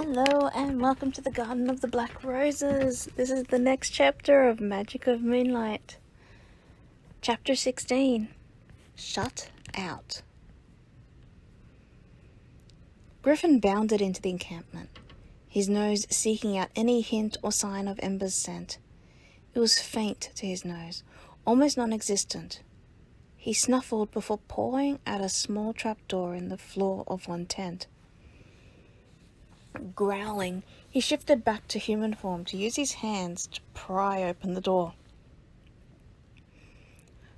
Hello and welcome to the Garden of the Black Roses. This is the next chapter of Magic of Moonlight. Chapter 16. Shut Out. Griffin bounded into the encampment, his nose seeking out any hint or sign of Ember's scent. It was faint to his nose, almost non-existent. He snuffled before pawing at a small trapdoor in the floor of one tent. Growling, he shifted back to human form to use his hands to pry open the door.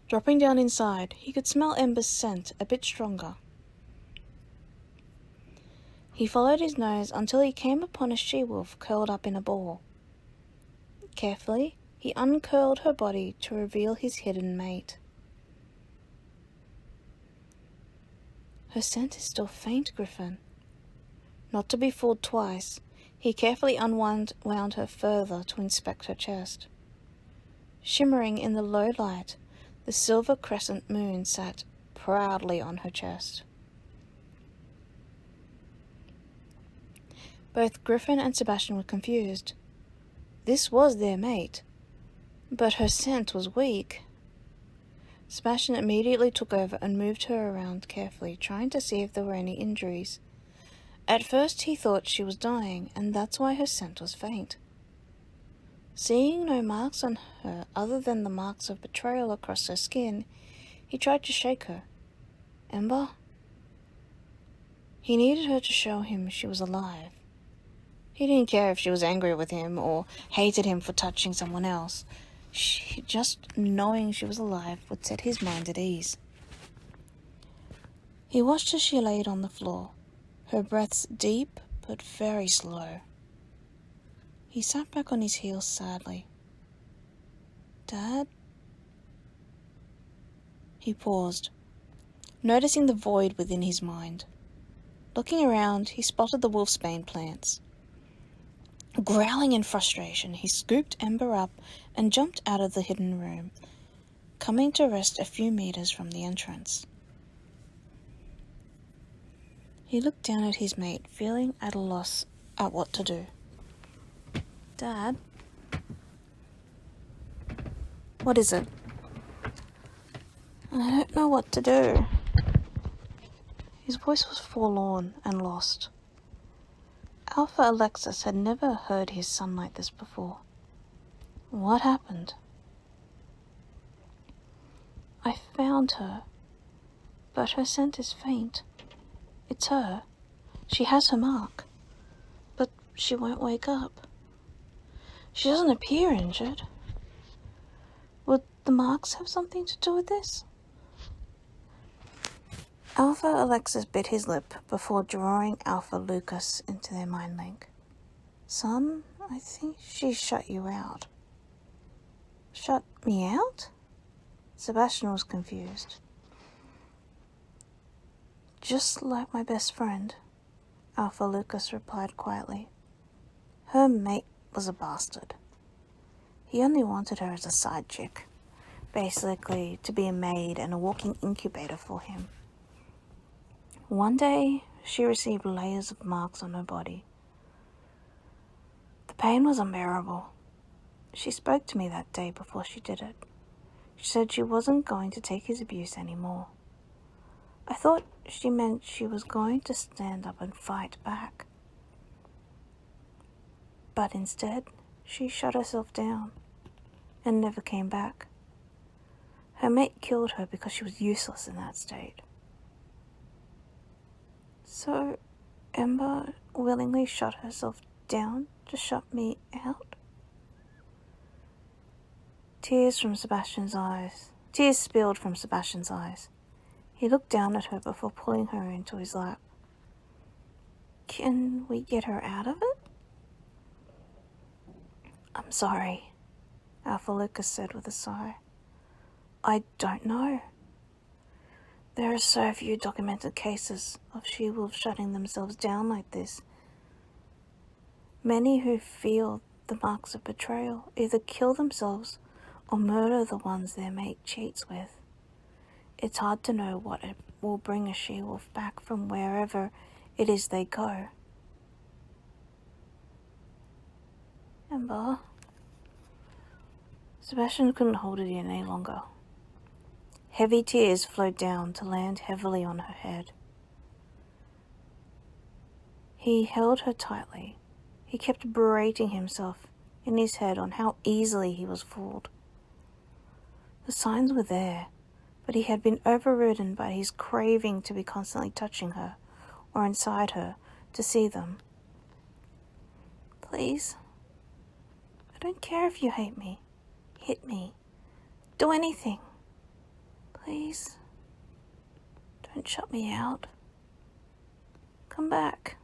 Dropping down inside, he could smell Ember's scent a bit stronger. He followed his nose until he came upon a she-wolf curled up in a ball. Carefully, he uncurled her body to reveal his hidden mate. Her scent is still faint, Griffin. Not to be fooled twice, he carefully unwound her further to inspect her chest. Shimmering in the low light, the silver crescent moon sat proudly on her chest. Both Griffin and Sebastian were confused. This was their mate, but her scent was weak. Sebastian immediately took over and moved her around carefully, trying to see if there were any injuries. At first he thought she was dying, and that's why her scent was faint. Seeing no marks on her other than the marks of betrayal across her skin, he tried to shake her. Ember? He needed her to show him she was alive. He didn't care if she was angry with him or hated him for touching someone else. Just knowing she was alive would set his mind at ease. He watched as she laid on the floor, her breaths deep but very slow. He sat back on his heels sadly. Dad? He paused, noticing the void within his mind. Looking around, he spotted the wolfsbane plants. Growling in frustration, he scooped Ember up and jumped out of the hidden room, coming to rest a few meters from the entrance. He looked down at his mate, feeling at a loss at what to do. Dad? What is it? I don't know what to do. His voice was forlorn and lost. Alpha Alexis had never heard his son like this before. What happened? I found her, but her scent is faint. It's her. She has her mark, but she won't wake up. She doesn't appear injured. Would the marks have something to do with this? Alpha Alexis bit his lip before drawing Alpha Lucas into their mind link. Son, I think she shut you out. Shut me out? Sebastian was confused. Just like my best friend, Alpha Lucas replied quietly. Her mate was a bastard. He only wanted her as a side chick, basically to be a maid and a walking incubator for him. One day, she received layers of marks on her body. The pain was unbearable. She spoke to me that day before she did it. She said she wasn't going to take his abuse anymore. I thought she meant she was going to stand up and fight back. But instead, she shut herself down and never came back. Her mate killed her because she was useless in that state. So, Ember willingly shut herself down to shut me out? Tears spilled from Sebastian's eyes. He looked down at her before pulling her into his lap. Can we get her out of it? I'm sorry, Alpha Lucas said with a sigh. I don't know. There are so few documented cases of she-wolves shutting themselves down like this. Many who feel the marks of betrayal either kill themselves or murder the ones their mate cheats with. It's hard to know what it will bring a she-wolf back from wherever it is they go. Ember. Sebastian couldn't hold it in any longer. Heavy tears flowed down to land heavily on her head. He held her tightly. He kept berating himself in his head on how easily he was fooled. The signs were there, but he had been overridden by his craving to be constantly touching her or inside her to see them. Please, I don't care if you hate me, hit me, do anything. Please, don't shut me out. Come back.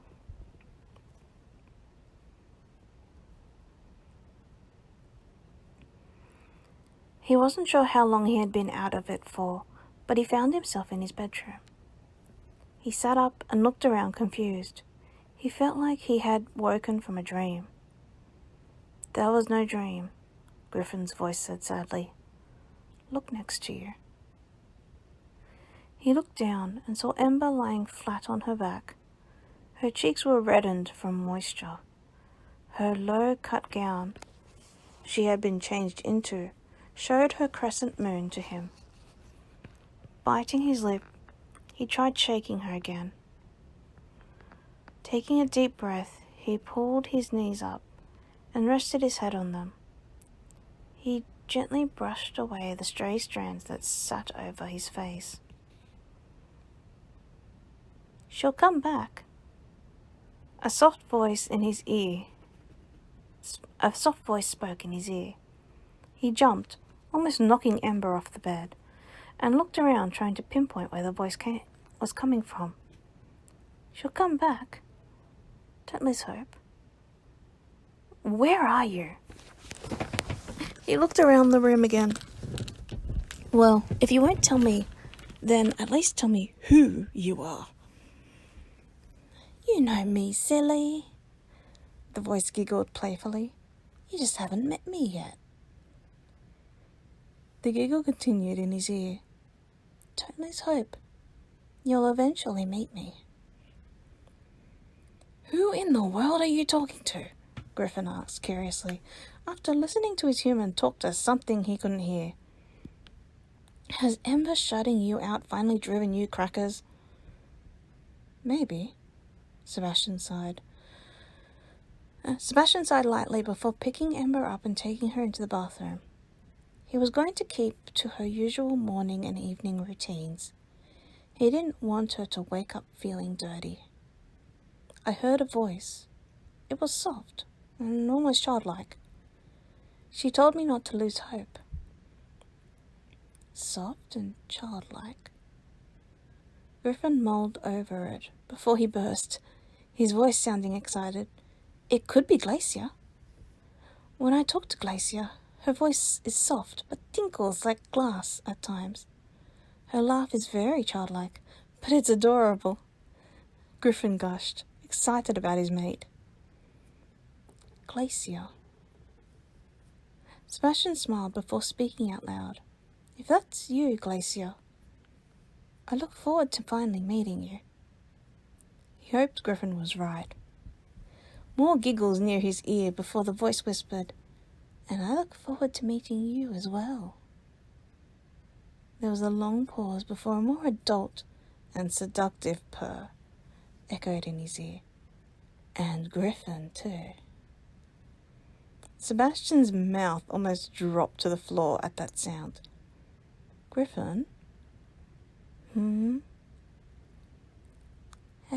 He wasn't sure how long he had been out of it for, but he found himself in his bedroom. He sat up and looked around confused. He felt like he had woken from a dream. That was no dream, Griffin's voice said sadly. Look next to you. He looked down and saw Ember lying flat on her back. Her cheeks were reddened from moisture. Her low-cut gown she had been changed into showed her crescent moon to him. Biting his lip, he tried shaking her again. Taking a deep breath, he pulled his knees up and rested his head on them. He gently brushed away the stray strands that sat over his face. She'll come back. A soft voice spoke in his ear. He jumped, almost knocking Ember off the bed, and looked around trying to pinpoint where the voice was coming from. She'll come back. Don't lose hope. Where are you? He looked around the room again. Well, if you won't tell me, then at least tell me who you are. You know me, silly. The voice giggled playfully. You just haven't met me yet. The giggle continued in his ear. Don't lose hope. You'll eventually meet me. Who in the world are you talking to? Griffin asked curiously, after listening to his human talk to something he couldn't hear. Has Ember shutting you out finally driven you crackers? Maybe, Sebastian sighed. Sebastian sighed lightly before picking Ember up and taking her into the bathroom. He was going to keep to her usual morning and evening routines. He didn't want her to wake up feeling dirty. I heard a voice. It was soft and almost childlike. She told me not to lose hope. Soft and childlike. Griffin mulled over it before he burst, his voice sounding excited. It could be Glacia. When I talk to Glacia, her voice is soft but tinkles like glass at times. Her laugh is very childlike, but it's adorable. Griffin gushed, excited about his mate. Glacia. Sebastian smiled before speaking out loud. If that's you, Glacia, I look forward to finally meeting you. He hoped Griffin was right. More giggles near his ear before the voice whispered, and I look forward to meeting you as well. There was a long pause before a more adult and seductive purr echoed in his ear. And Griffin, too. Sebastian's mouth almost dropped to the floor at that sound. Griffin? Have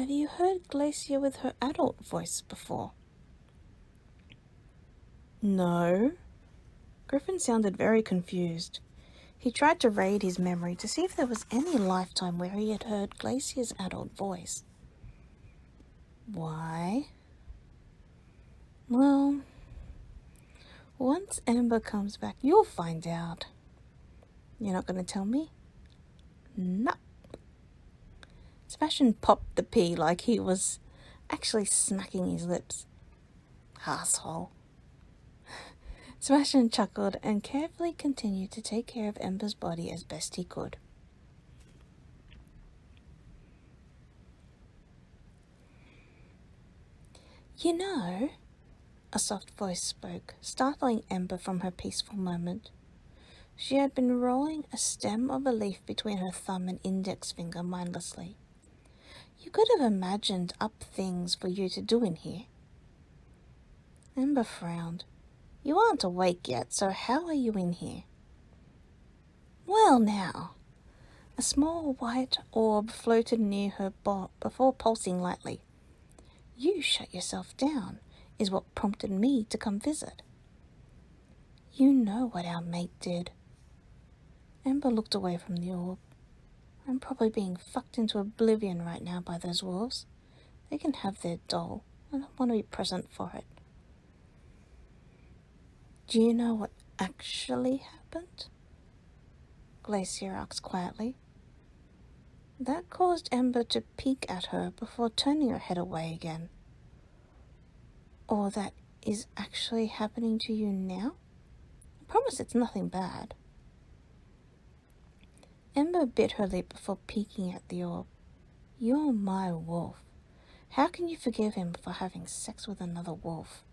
you heard Glacia with her adult voice before? No. Griffin sounded very confused. He tried to raid his memory to see if there was any lifetime where he had heard Glacia's adult voice. Why? Well, once Ember comes back, you'll find out. You're not going to tell me? No. Sebastian popped the pea like he was actually smacking his lips. Asshole. Sebastian chuckled and carefully continued to take care of Ember's body as best he could. You know, A soft voice spoke, startling Ember from her peaceful moment. She had been rolling a stem of a leaf between her thumb and index finger mindlessly. You could have imagined up things for you to do in here. Ember frowned. You aren't awake yet, so how are you in here? Well now. A small white orb floated near her before pulsing lightly. You shut yourself down, is what prompted me to come visit. You know what our mate did. Ember looked away from the orb. I'm probably being fucked into oblivion right now by those wolves. They can have their doll. I don't want to be present for it. Do you know what actually happened? Glacier asked quietly. That caused Ember to peek at her before turning her head away again. Or that is actually happening to you now? I promise it's nothing bad. Ember bit her lip before peeking at the orb. You're my wolf. How can you forgive him for having sex with another wolf?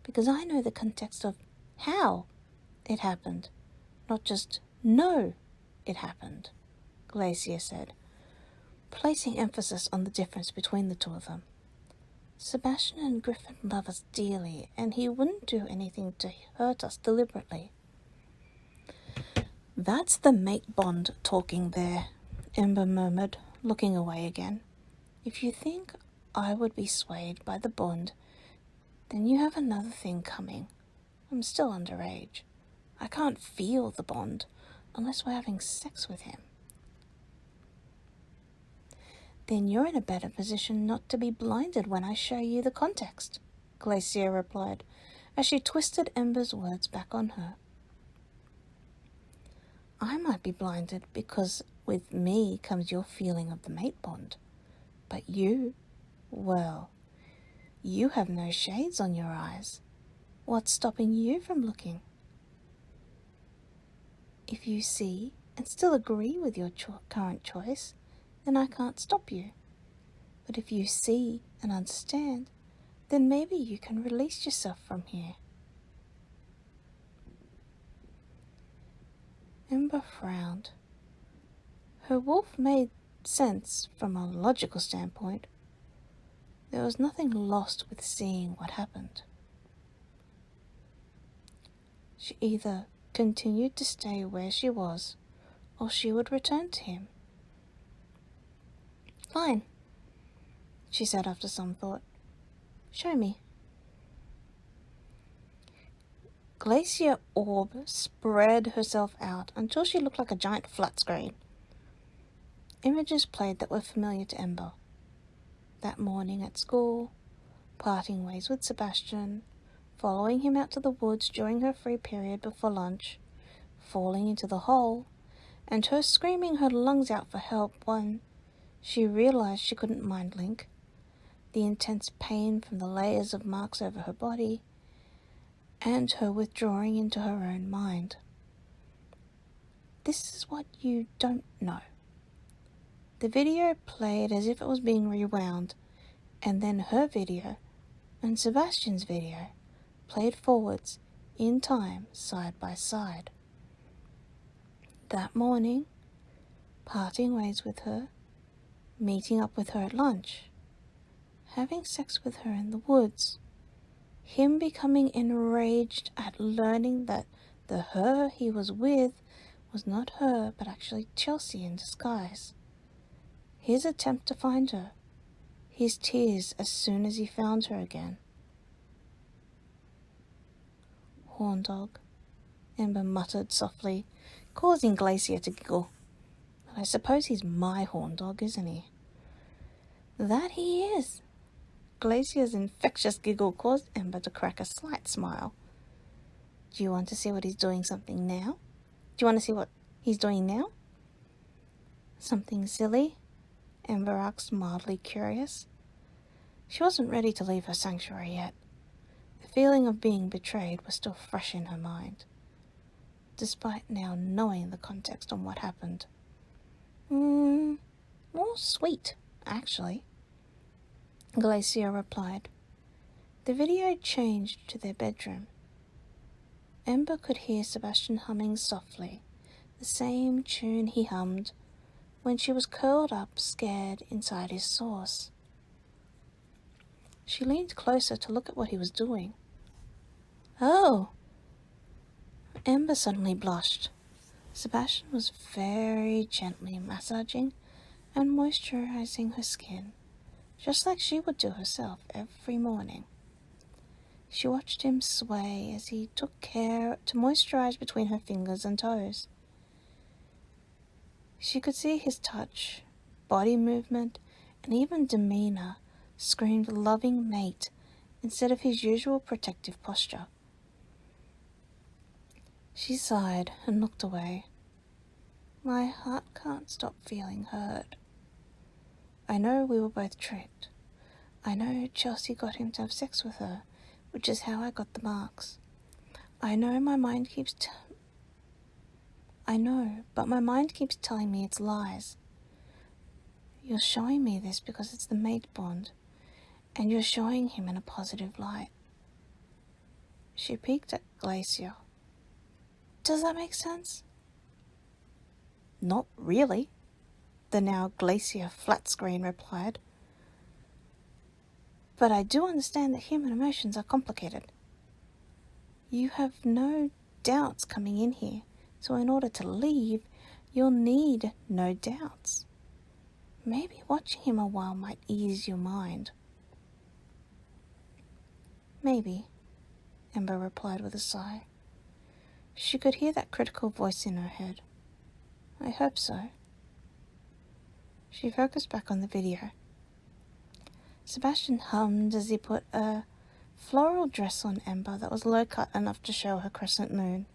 Because I know the context of how it happened, not just know it happened, Glacier said, placing emphasis on the difference between the two of them. Sebastian and Griffin love us dearly, and he wouldn't do anything to hurt us deliberately. That's the mate bond talking there, Ember murmured, looking away again. If you think I would be swayed by the bond, then you have another thing coming. I'm still underage. I can't feel the bond unless we're having sex with him. Then you're in a better position not to be blinded when I show you the context, Glacier replied, as she twisted Ember's words back on her. I might be blinded because with me comes your feeling of the mate bond. But you, well, you have no shades on your eyes. What's stopping you from looking? If you see and still agree with your current choice, then I can't stop you. But if you see and understand, then maybe you can release yourself from here. Ember frowned. Her wolf made sense from a logical standpoint. There was nothing lost with seeing what happened. She either continued to stay where she was, or she would return to him. Fine, she said after some thought. Show me. Glacier Orb spread herself out until she looked like a giant flat screen. Images played that were familiar to Ember. That morning at school, parting ways with Sebastian, following him out to the woods during her free period before lunch, falling into the hole, and her screaming her lungs out for help when she realized she couldn't mind Link, the intense pain from the layers of marks over her body, and her withdrawing into her own mind. This is what you don't know. The video played as if it was being rewound, and then her video and Sebastian's video played forwards in time, side by side. That morning, parting ways with her, meeting up with her at lunch, having sex with her in the woods, him becoming enraged at learning that the her he was with was not her but actually Chelsea in disguise, his attempt to find her, his tears as soon as he found her again. Horn dog, Ember muttered softly, causing Glacier to giggle. I suppose he's my horn dog, isn't he? That he is. Glacier's infectious giggle caused Ember to crack a slight smile. Do you want to see what he's doing something now? Do you want to see what he's doing now? Something silly? Ember asked, mildly curious. She wasn't ready to leave her sanctuary yet. The feeling of being betrayed was still fresh in her mind, despite now knowing the context on what happened. More sweet, actually, Glacier replied. The video changed to their bedroom. Ember could hear Sebastian humming softly, the same tune he hummed when she was curled up, scared inside his sauce. She leaned closer to look at what he was doing. Oh! Ember suddenly blushed. Sebastian was very gently massaging and moisturizing her skin, just like she would do herself every morning. She watched him sway as he took care to moisturize between her fingers and toes. She could see his touch, body movement, and even demeanor screamed loving mate instead of his usual protective posture. She sighed and looked away. My heart can't stop feeling hurt. I know we were both tricked. I know Chelsea got him to have sex with her, which is how I got the marks. I know, but my mind keeps telling me it's lies. You're showing me this because it's the mate bond, and you're showing him in a positive light. She peeked at Glacier. Does that make sense? Not really, the now Glacier flat screen replied. But I do understand that human emotions are complicated. You have no doubts coming in here, so in order to leave, you'll need no doubts. Maybe watching him a while might ease your mind. Maybe, Ember replied with a sigh. She could hear that critical voice in her head. I hope so. She focused back on the video. Sebastian hummed as he put a floral dress on Ember that was low-cut enough to show her crescent moon,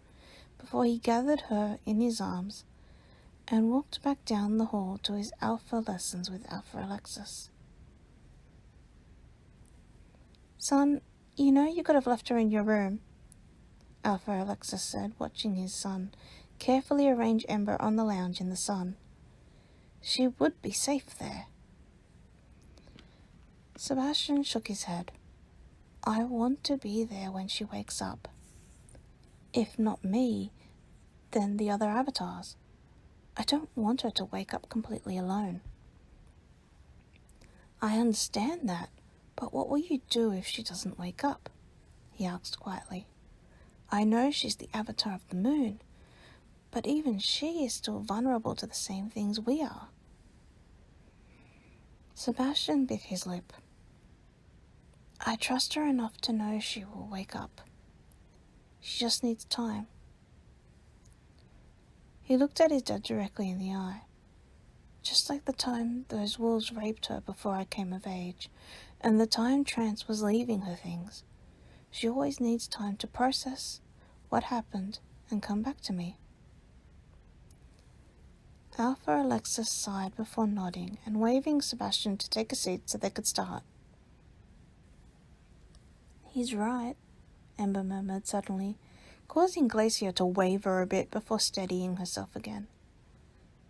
before he gathered her in his arms and walked back down the hall to his alpha lessons with Alpha Alexis. Son, you know you could have left her in your room, Alpha Alexis said, watching his son carefully arrange Ember on the lounge in the sun. She would be safe there. Sebastian shook his head. I want to be there when she wakes up. If not me, then the other avatars. I don't want her to wake up completely alone. I understand that, but what will you do if she doesn't wake up? He asked quietly. I know she's the avatar of the moon, but even she is still vulnerable to the same things we are. Sebastian bit his lip. I trust her enough to know she will wake up. She just needs time. He looked at his dad directly in the eye. Just like the time those wolves raped her before I came of age, and the time Trance was leaving her things. She always needs time to process what happened and come back to me. Alpha Alexis sighed before nodding and waving Sebastian to take a seat so they could start. He's right, Ember murmured suddenly, causing Glacier to waver a bit before steadying herself again.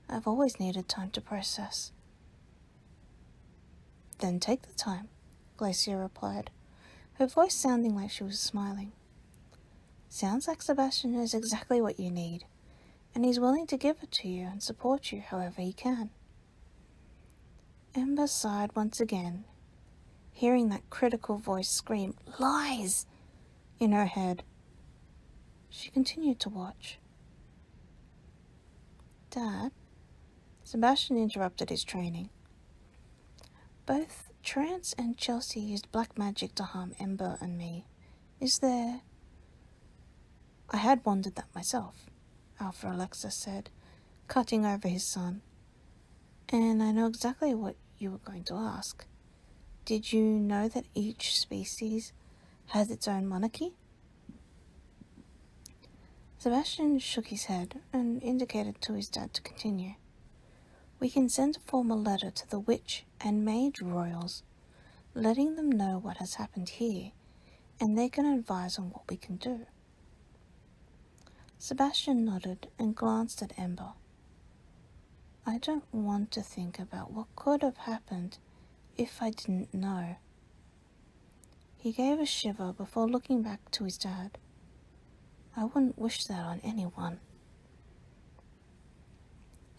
I've always needed time to process. Then take the time, Glacier replied, her voice sounding like she was smiling. Sounds like Sebastian knows exactly what you need, and he's willing to give it to you and support you however he can. Ember sighed once again, hearing that critical voice scream, lies, in her head. She continued to watch. Dad, Sebastian interrupted his training. Both Trance and Chelsea used black magic to harm Ember and me. Is there... I had wondered that myself, Alpha Alexis said, cutting over his son. And I know exactly what you were going to ask. Did you know that each species has its own monarchy? Sebastian shook his head and indicated to his dad to continue. We can send a formal letter to the witch and mage royals, letting them know what has happened here, and they can advise on what we can do. Sebastian nodded and glanced at Ember. I don't want to think about what could have happened if I didn't know. He gave a shiver before looking back to his dad. I wouldn't wish that on anyone.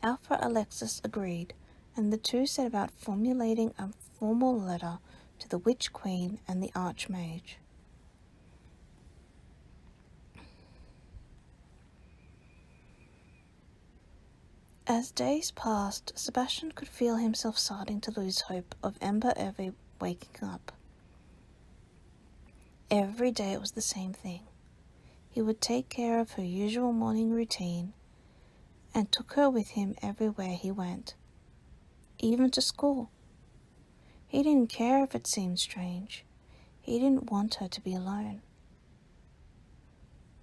Alpha Alexis agreed, and the two set about formulating a formal letter to the Witch Queen and the Archmage. As days passed, Sebastian could feel himself starting to lose hope of Ember ever waking up. Every day it was the same thing. He would take care of her usual morning routine and took her with him everywhere he went, even to school. He didn't care if it seemed strange. He didn't want her to be alone.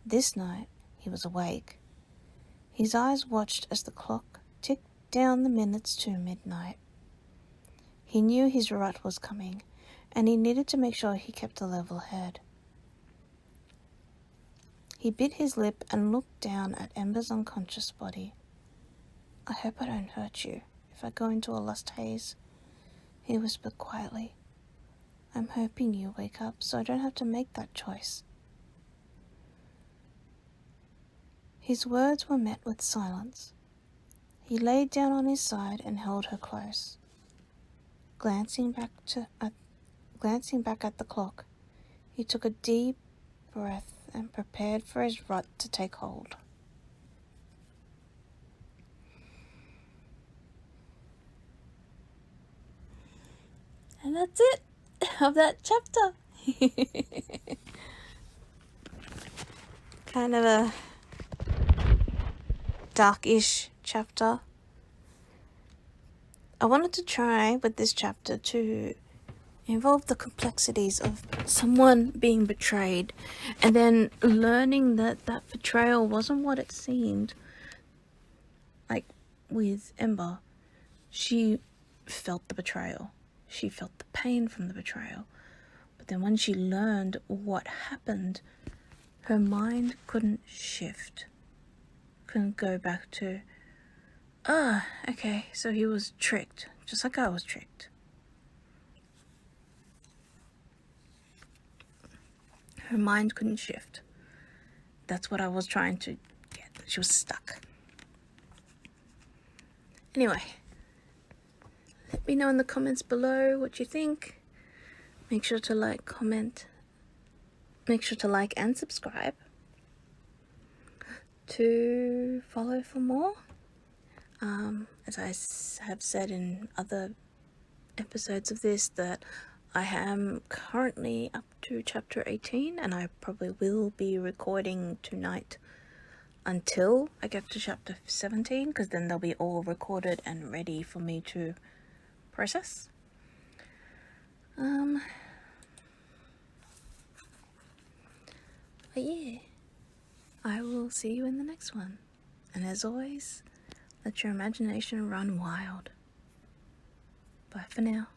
This night he was awake. His eyes watched as the clock ticked down the minutes to midnight. He knew his rut was coming, and he needed to make sure he kept a level head. He bit his lip and looked down at Ember's unconscious body. I hope I don't hurt you if I go into a lust haze, he whispered quietly. I'm hoping you wake up so I don't have to make that choice. His words were met with silence. He laid down on his side and held her close. Glancing back at the clock, he took a deep breath and prepared for his rut to take hold. And that's it of that chapter. Kind of a darkish chapter. I wanted to try with this chapter to involve the complexities of someone being betrayed and then learning that that betrayal wasn't what it seemed. Like with Ember, she felt the betrayal. She felt the pain from the betrayal. But then when she learned what happened, her mind couldn't shift. Couldn't go back to, okay, so he was tricked, just like I was tricked. Her mind couldn't shift. That's what I was trying to get. She was stuck. Anyway, let me know in the comments below what you think. Make sure to like, comment. Make sure to like and subscribe to follow for more. As I have said in other episodes of this, that I am currently up to chapter 18 and I probably will be recording tonight until I get to chapter 17, because then they'll be all recorded and ready for me to process. But yeah, I will see you in the next one. And as always, let your imagination run wild. Bye for now.